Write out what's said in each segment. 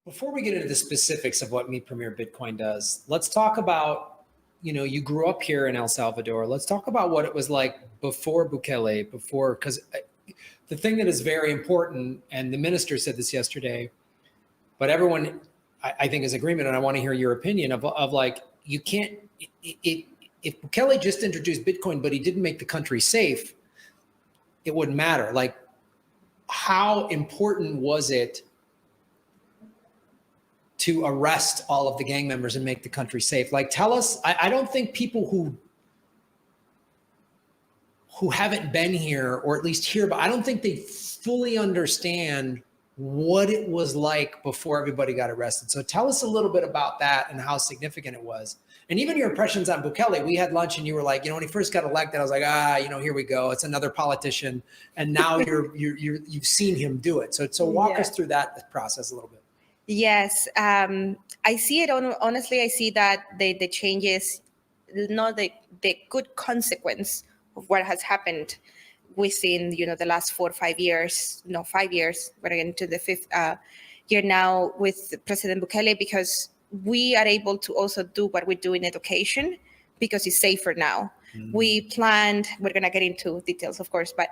Before we get into the specifics of what Meet Premier Bitcoin does, let's talk about, you grew up here in El Salvador. Let's talk about what it was like before Bukele, because the thing that is very important, and the minister said this yesterday, but everyone, I think, is agreement, and I want to hear your opinion of like, you can't, if Bukele just introduced Bitcoin, but he didn't make the country safe, it wouldn't matter. Like, how important was it to arrest all of the gang members and make the country safe? Like, tell us. I don't think people who haven't been here, or at least here, but I don't think they fully understand what it was like before everybody got arrested. So tell us a little bit about that and how significant it was. And even your impressions on Bukele. We had lunch and you were like, when he first got elected, I was like, here we go. It's another politician. And now you've seen him do it. So walk us through that process a little bit. Yes, I see it. Honestly, I see that the changes, not the good consequence of what has happened within the last 4 or 5 years. No, 5 years. We're getting to the fifth year now with President Bukele, because we are able to also do what we do in education because it's safer now. We planned. We're gonna get into details, of course, but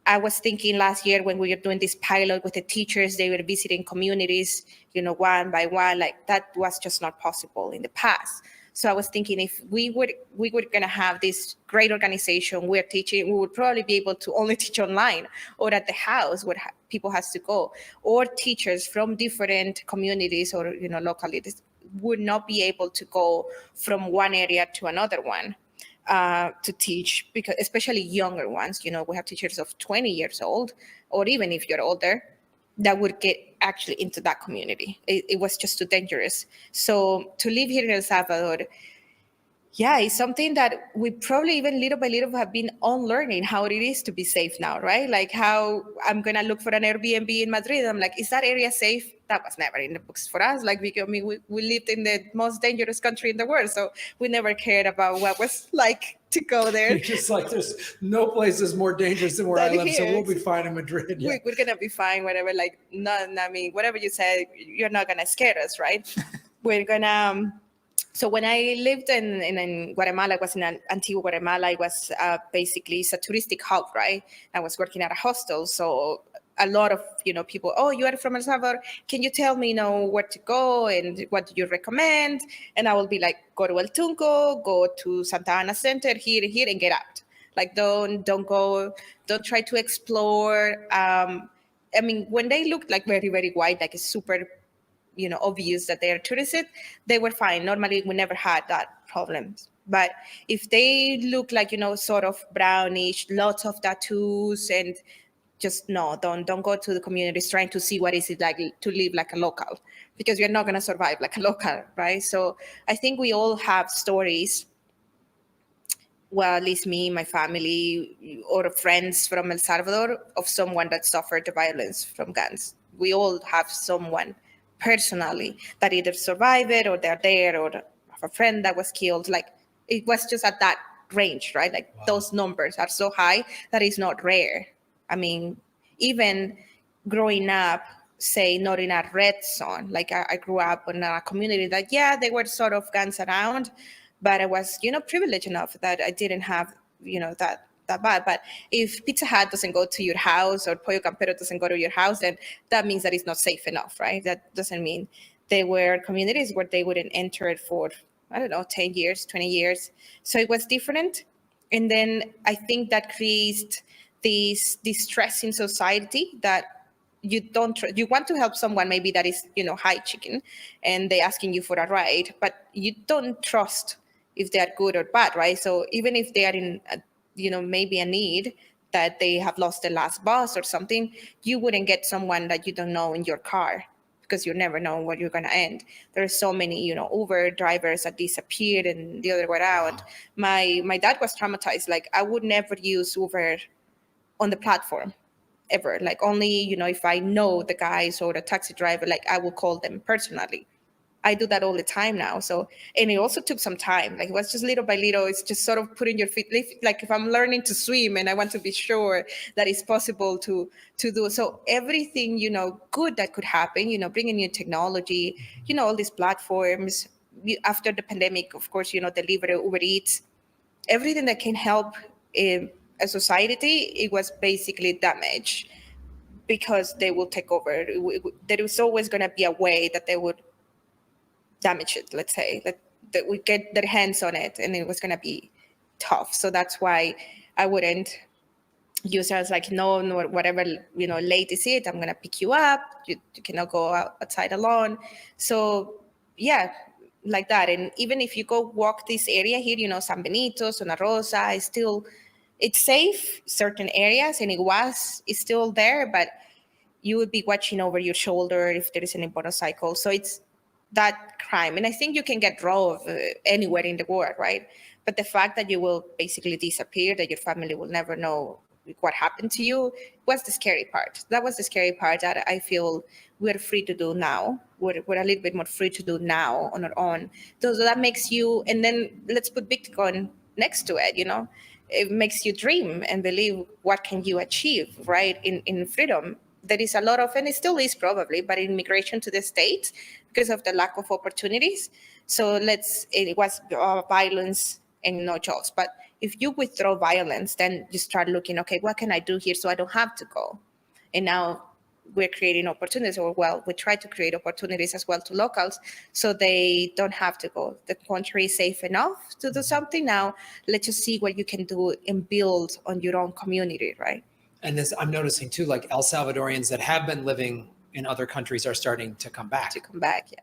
I was thinking last year when we were doing this pilot with the teachers, they were visiting communities, one by one, like that was just not possible in the past. So I was thinking, if we were going to have this great organization, we're teaching, we would probably be able to only teach online or at the house where people has to go, or teachers from different communities or, localities would not be able to go from one area to another one. To teach, because especially younger ones, we have teachers of 20 years old, or even if you're older, that would get actually into that community. It was just too dangerous. So to live here in El Salvador, it's something that we probably even little by little have been unlearning how it is to be safe now, right? Like how I'm going to look for an Airbnb in Madrid. I'm like, is that area safe? That was never in the books for us. Like, we lived in the most dangerous country in the world. So we never cared about what was like to go there. Just like there's no place is more dangerous than where I live. So we'll be fine in Madrid. Yeah. We're going to be fine, whatever. Like, whatever you say, you're not going to scare us, right? We're going to... So when I lived in Guatemala, I was in Antigua, Guatemala. I was basically, it's a touristic hub, right? I was working at a hostel. So a lot of, people, oh, you are from El Salvador. Can you tell me, where to go and what do you recommend? And I will be like, go to El Tunco, go to Santa Ana Center, here, and get out. Like, don't try to explore. When they looked like very, very white, like a super obvious that they are tourists, they were fine. Normally, we never had that problem. But if they look like, sort of brownish, lots of tattoos, and just don't go to the communities trying to see what is it like to live like a local, because you're not going to survive like a local, right? So I think we all have stories. Well, at least me, my family, or friends from El Salvador, of someone that suffered the violence from guns. We all have someone personally that either survived it, or they're there, or have a friend that was killed. Like, it was just at that range, right? Like, wow. Those numbers are so high that it's not rare. Even growing up, say, not in a red zone, like I grew up in a community that, there were sort of guns around, but I was, privileged enough that I didn't have, that bad. But if Pizza Hut doesn't go to your house, or Pollo Campero doesn't go to your house, then that means that it's not safe enough, right? That doesn't mean. There were communities where they wouldn't enter it for, 10 years, 20 years. So it was different. And then I think that creates this stress in society that you don't, you want to help someone maybe that is, high chicken, and they asking you for a ride, but you don't trust if they are good or bad, right? So even if they are in maybe a need, that they have lost the last bus or something, you wouldn't get someone that you don't know in your car, because you never know where you're going to end. There are so many, Uber drivers that disappeared and the other way around. Wow. My dad was traumatized. Like, I would never use Uber on the platform ever. Like, only, if I know the guys or the taxi driver, like, I will call them personally. I do that all the time now. So, and it also took some time. Like it was just little by little. It's just sort of putting your feet. Like if I'm learning to swim and I want to be sure that it's possible to do. So everything, good that could happen, bringing new technology, all these platforms. After the pandemic, of course, delivery, Uber Eats, everything that can help a society, it was basically damaged because they will take over. There is always going to be a way that they would damage it, let's say, that we get their hands on it, and it was going to be tough. So that's why I wouldn't use it as like, no, whatever, late is it, I'm going to pick you up. You cannot go outside alone. So yeah, like that. And even if you go walk this area here, San Benito, Zona Rosa, it's safe, certain areas, and it's still there, but you would be watching over your shoulder if there is any motorcycle. So it's that crime. And I think you can get robbed anywhere in the world, right? But the fact that you will basically disappear, that your family will never know what happened to you, was the scary part. That was the scary part that I feel we're free to do now. We're a little bit more free to do now on our own. So that makes you, and then let's put Bitcoin next to it, it makes you dream and believe what can you achieve, right, in freedom. There is a lot of, and it still is probably, but immigration to the States because of the lack of opportunities. So it was violence and no jobs. But if you withdraw violence, then you start looking, okay, what can I do here so I don't have to go? And now we're creating opportunities, or we try to create opportunities as well to locals so they don't have to go. The country is safe enough to do something. Now let's just see what you can do and build on your own community, right? And this, I'm noticing too, like El Salvadorians that have been living in other countries are starting to come back. Yeah.